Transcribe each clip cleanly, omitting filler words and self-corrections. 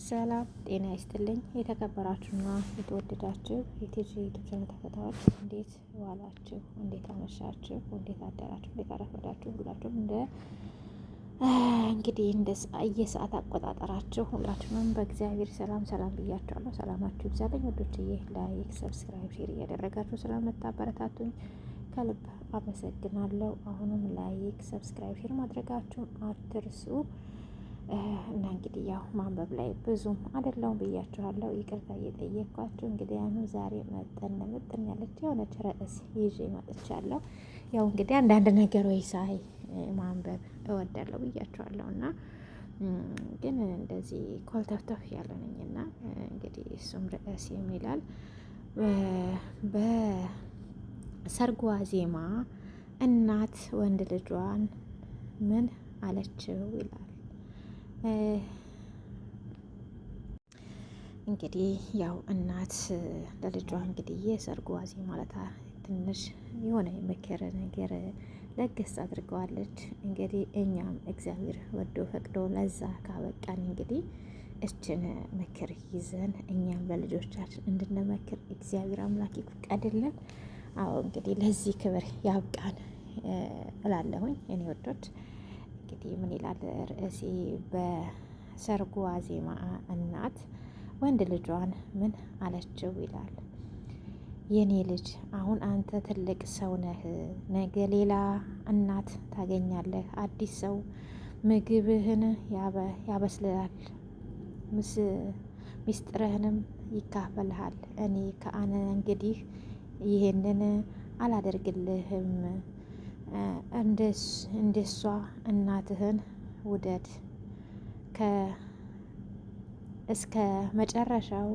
ሰላም ጤና ይስጥልኝ። የተከበራችሁና የተወደዳችሁ የቲጂ ዩቲዩብ ቻናል ተከታታዮች እንዴት ዋላችሁ? እንዴት አመሻችሁ? እንዴት አደራችሁ? እንዴት አረፈዳችሁ? ሁላችሁም እንግዲህ እንደ የሰዓት አቆጣጠራችሁ ሁላችሁም በእግዚአብሔር ሰላም ብያችኋለሁ። ሰላማችሁ ይብዛልኝ ወዶችዬ። ላይክ፣ ሰብስክራይብ፣ ሼር እያደረጋችሁ ስለምታበረታቱኝ ከልብ አመሰግናለሁ። አሁንም ላይክ፣ ሰብስክራይብ፣ ሼር ማድረጋችሁን አትርሱ። እና እንግዲህ ያው ማንበብ ላይ ብዙም አይደለሁም ብያችኋለሁ። ይቅርታ እየጠየኳችሁ እንግዲህ አሁን ዛሬ መጠን ያለች የሆነች ርዕስ ይዤ መጥቻለሁ። ያው እንግዲህ አንዳንድ ነገሮች ሳይ ማንበብ እወዳለሁ ብያችኋለሁ እና ግን እንደዚህ ኮልተፍተፍ ያለ ነኝና እንግዲህ እሱም ርዕስ የሚላል በሰርጓ ዜማ እናት ወንድ ልጇን ምን አለችው ይላል። እንግዲህ ያው እናት ለልጇ እንግዲህ የሰርጉ ዋዜማ ማለት ትንሽ የሆነ የምክር ነገር ለገስ አድርገዋለች። እንግዲህ እኛም እግዚአብሔር ወዶ ፈቅዶ ለዛ ካበቃን እንግዲህ እችን ምክር ይዘን እኛም ለልጆቻችን እንድንመክር እግዚአብሔር አምላክ ይፍቀድልን። አዎ እንግዲህ ለዚህ ክብር ያብቃን እላለሁኝ እኔ ወዶች። እንግዲህ ምን ይላል ርዕሴ? በሰርጉ ዋዜማ እናት ወንድ ልጇን ምን አለችው ይላል። የኔ ልጅ አሁን አንተ ትልቅ ሰው ነህ። ነገ ሌላ እናት ታገኛለህ። አዲስ ሰው ምግብህን ያበስላል፣ ሚስጥርህንም ይካፈልሃል። እኔ ከአነ እንግዲህ ይሄንን አላደርግልህም። እንደሷ እናትህን ውደድ። እስከ መጨረሻው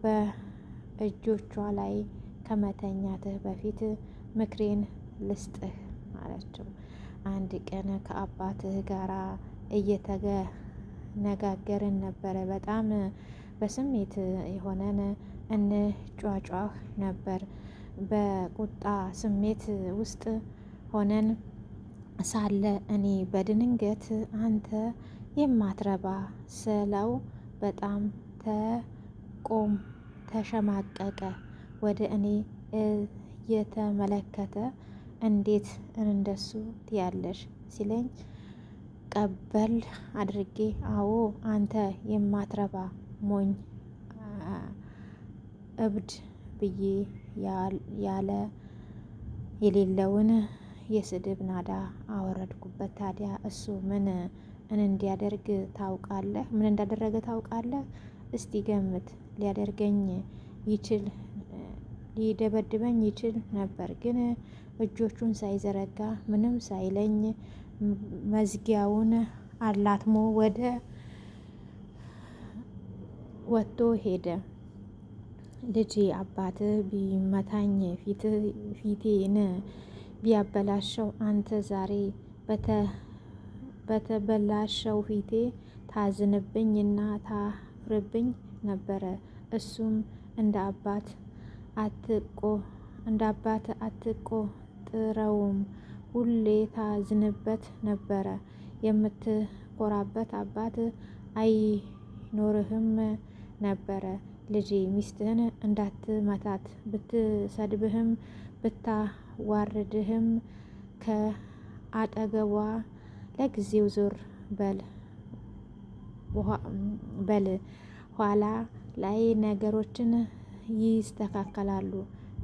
በእጆቿ ላይ ከመተኛትህ በፊት ምክሬን ልስጥህ አለችው። አንድ ቀን ከአባትህ ጋራ እየተነጋገርን ነበረ። በጣም በስሜት የሆነን እንጯጯህ ነበር። በቁጣ ስሜት ውስጥ ሆነን ሳለ እኔ በድንገት አንተ የማትረባ ስለው በጣም ተሸማቀቀ። ወደ እኔ እየተመለከተ እንዴት እንደሱ ትያለሽ ሲለኝ ቀበል አድርጌ አዎ አንተ የማትረባ ሞኝ እብድ ብዬ ያለ የሌለውን የስድብ ናዳ አወረድኩበት። ታዲያ እሱ ምን እንዲያደርግ ታውቃለህ? ምን እንዳደረገ ታውቃለህ? እስቲ ገምት። ሊደበድበኝ ይችል ነበር፣ ግን እጆቹን ሳይዘረጋ ምንም ሳይለኝ መዝጊያውን አላትሞ ወጥቶ ሄደ። ልጄ አባት ቢመታኝ ፊቴን ቢያበላሸው አንተ ዛሬ በተበላሸው ፊቴ ታዝንብኝ እና ታፍርብኝ ነበረ። እሱም እንደ አባት አትቆጥረውም፣ ሁሌ ታዝንበት ነበረ። የምትኮራበት አባት አይኖርህም ነበረ። ልጄ ሚስትህን እንዳትመታት፣ ብትሰድብህም ብታዋርድህም ከአጠገቧ ለጊዜው ዞር በል። ኋላ ላይ ነገሮችን ይስተካከላሉ።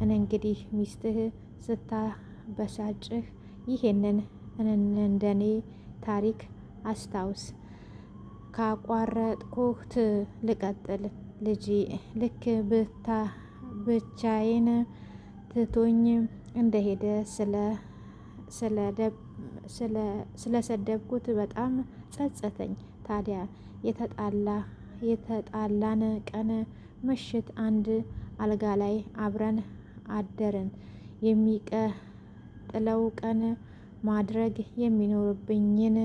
እንግዲህ ሚስትህ ስታበሳጭህ ይሄንን እንደኔ ታሪክ አስታውስ። ካቋረጥኩት ልቀጥል። ልጄ ልክ ብቻዬን ትቶኝ እንደሄደ ስለሰደብኩት በጣም ጸጸተኝ። ታዲያ የተጣላን ቀን ምሽት አንድ አልጋ ላይ አብረን አደርን። የሚቀጥለው ቀን ማድረግ የሚኖርብኝን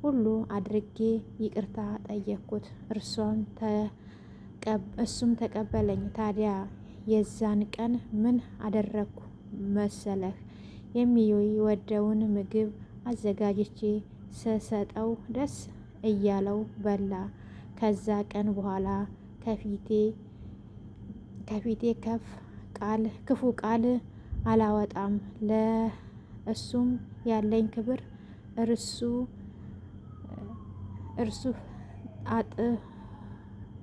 ሁሉ አድርጌ ይቅርታ ጠየቅኩት። እሱም ተቀበለኝ። ታዲያ የዛን ቀን ምን አደረግኩ መሰለህ? የሚወደውን ምግብ አዘጋጅቼ ስሰጠው ደስ እያለው በላ። ከዛ ቀን በኋላ ከፊቴ ክፉ ቃል አላወጣም። ለእሱም ያለኝ ክብር እርሱ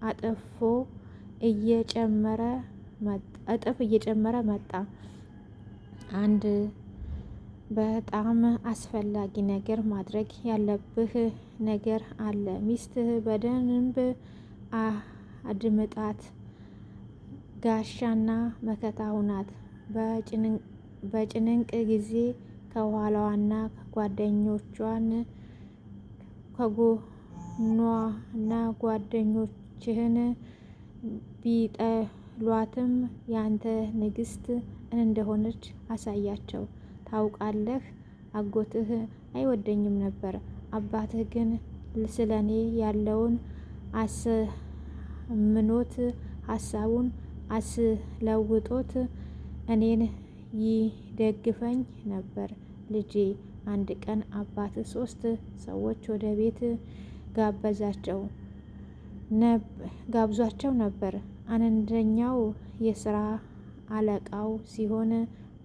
እጥፍ እየጨመረ መጣ። አንድ በጣም አስፈላጊ ነገር ማድረግ ያለብህ ነገር አለ። ሚስትህ በደንብ አድምጣት። ጋሻና መከታ ሁናት። በጭንቅ ጊዜ ከኋላዋና ከጎኗና ጓደኞችህን ቢጠሏትም ያንተ ንግስት እንደሆነች አሳያቸው። ታውቃለህ፣ አጎትህ አይወደኝም ነበር። አባትህ ግን ስለኔ ያለውን አስምኖት ሀሳቡን አስለውጦት እኔን ይደግፈኝ ነበር። ልጄ፣ አንድ ቀን አባትህ 3 ሰዎች ወደ ቤት ጋብዟቸው ነበር። አንደኛው የስራ አለቃው ሲሆን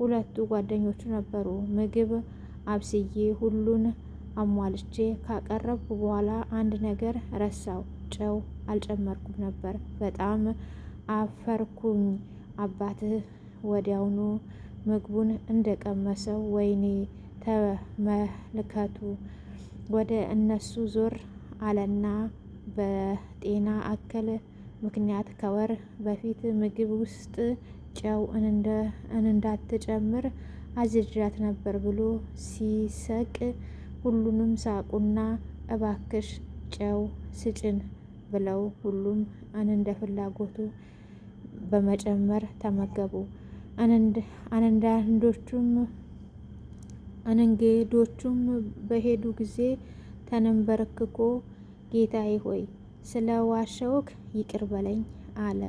2 ጓደኞቹ ነበሩ። ምግብ አብስዬ ሁሉን አሟልቼ ካቀረብኩ በኋላ አንድ ነገር ረሳው። ጨው አልጨመርኩም ነበር። በጣም አፈርኩኝ። አባትህ ወዲያውኑ ምግቡን እንደቀመሰው ወይኔ ተመልከቱ፣ ወደ እነሱ ዞር አለና በጤና እክል ምክንያት ከወር በፊት ምግብ ውስጥ ጨው እንዳትጨምር አዝዣት ነበር ብሎ ሲስቅ ሁሉንም ሳቁና እባክሽ ጨው ስጭን ብለው ሁሉም እንደ ፍላጎቱ በመጨመር ተመገቡ። እንግዶቹም በሄዱ ጊዜ ተንበርክኮ ጌታዬ ሆይ ስለ ዋሸውክ ይቅር በለኝ አለ።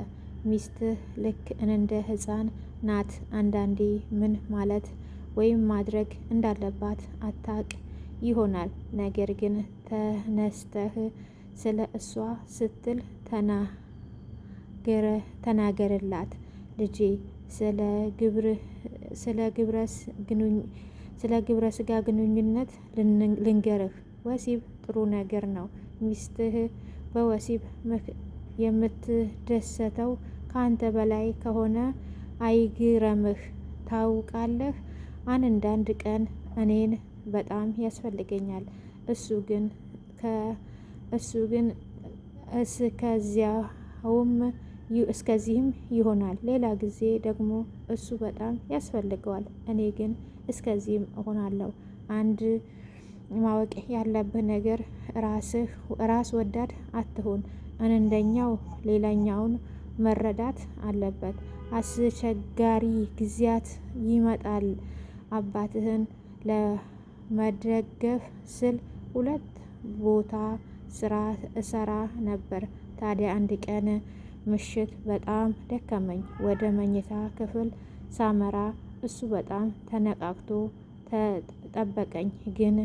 ሚስትህ ልክ እንደ ሕፃን ናት። አንዳንዴ ምን ማለት ወይም ማድረግ እንዳለባት አታቅ ይሆናል። ነገር ግን ተነስተህ ስለ እሷ ስትል ተናገርላት። ልጄ፣ ስለ ግብረ ስጋ ግንኙነት ልንገርህ። ወሲብ ጥሩ ነገር ነው። ሚስትህ በወሲብ የምትደሰተው ከአንተ በላይ ከሆነ አይግረምህ። ታውቃለህ፣ አንዳንድ ቀን እኔን በጣም ያስፈልገኛል። እሱ ግን እስከዚህም ይሆናል። ሌላ ጊዜ ደግሞ እሱ በጣም ያስፈልገዋል፣ እኔ ግን እስከዚህም እሆናለሁ። አንድ ማወቅ ያለብህ ነገር ራስ ወዳድ አትሁን። አንደኛው ሌላኛውን መረዳት አለበት። አስቸጋሪ ጊዜያት ይመጣል። አባትህን ለመደገፍ ስል 2 ቦታ ስራ እሰራ ነበር። ታዲያ አንድ ቀን ምሽት በጣም ደከመኝ። ወደ መኝታ ክፍል ሳመራ እሱ በጣም ተነቃቅቶ ተጠበቀኝ። ግን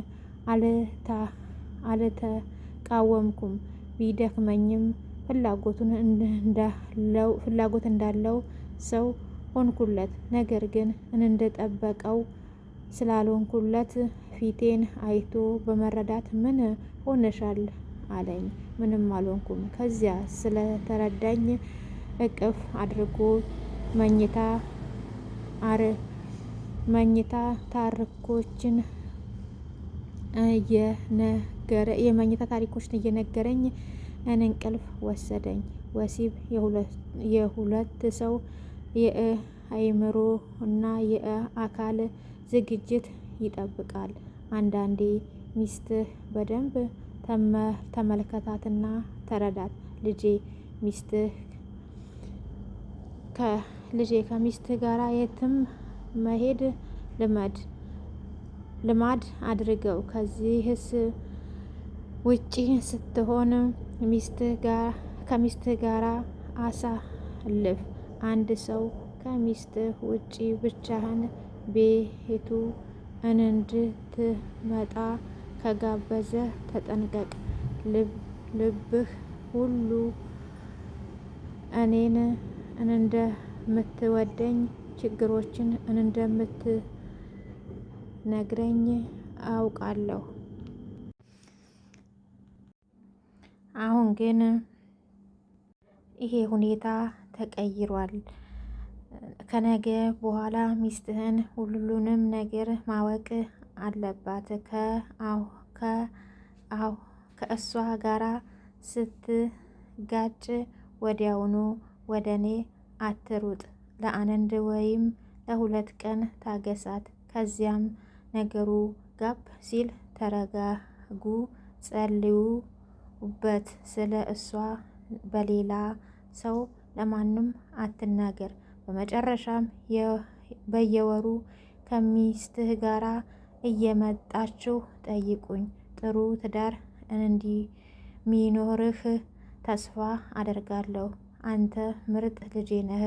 አልተቃወምኩም። ቢደክመኝም ፍላጎት እንዳለው ሰው ሆንኩለት። ነገር ግን እንደጠበቀው ስላልሆንኩለት ፊቴን አይቶ በመረዳት ምን ሆነሻል አለኝ። ምንም አልሆንኩም። ከዚያ ስለተረዳኝ እቅፍ አድርጎ የመኝታ ታሪኮችን እየነገረኝ እንቅልፍ ወሰደኝ። ወሲብ የሁለት ሰው የአእምሮ እና የአካል ዝግጅት ይጠብቃል። አንዳንዴ ሚስትህ በደንብ ተመልከታትና ተረዳት። ልጄ ከሚስትህ ጋር የትም መሄድ ልማድ አድርገው። ከዚህስ ውጪ ስትሆን ከሚስትህ ጋር አሳልፍ። አንድ ሰው ከሚስትህ ውጪ ብቻህን ቤቱ እንድትመጣ ከጋበዘ ተጠንቀቅ። ሁሉ እኔን እንደምትወደኝ ችግሮችን እንደምትነግረኝ አውቃለሁ። አሁን ግን ይሄ ሁኔታ ተቀይሯል። ከነገ በኋላ ሚስትህን ሁሉንም ነገር ማወቅ አለባት። ከእሷ ጋራ ስትጋጭ ወዲያውኑ ወደ እኔ አትሩጥ። ለአንድ ወይም ለ2 ቀን ታገሳት። ከዚያም ነገሩ ጋብ ሲል ተረጋጉ፣ ጸልዩበት። ስለ እሷ በሌላ ሰው ለማንም አትናገር። በመጨረሻም በየወሩ ከሚስትህ ጋራ እየመጣችሁ ጠይቁኝ። ጥሩ ትዳር እንደሚኖርህ ተስፋ አደርጋለሁ። አንተ ምርጥ ልጄ ነህ።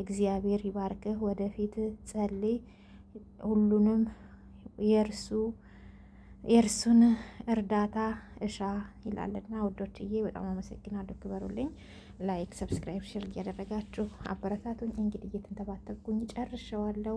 እግዚአብሔር ይባርክህ። ወደፊት ጸልይ። ሁሉንም የእርሱን እርዳታ እሻ ይላልና ውዶችዬ፣ በጣም አመሰግናለሁ። ክበሩልኝ። ላይክ፣ ሰብስክራይብ፣ ሼር እያደረጋችሁ አበረታቱኝ። እንግዲህ እየተንተባተብኩኝ ጨርሼዋለሁ።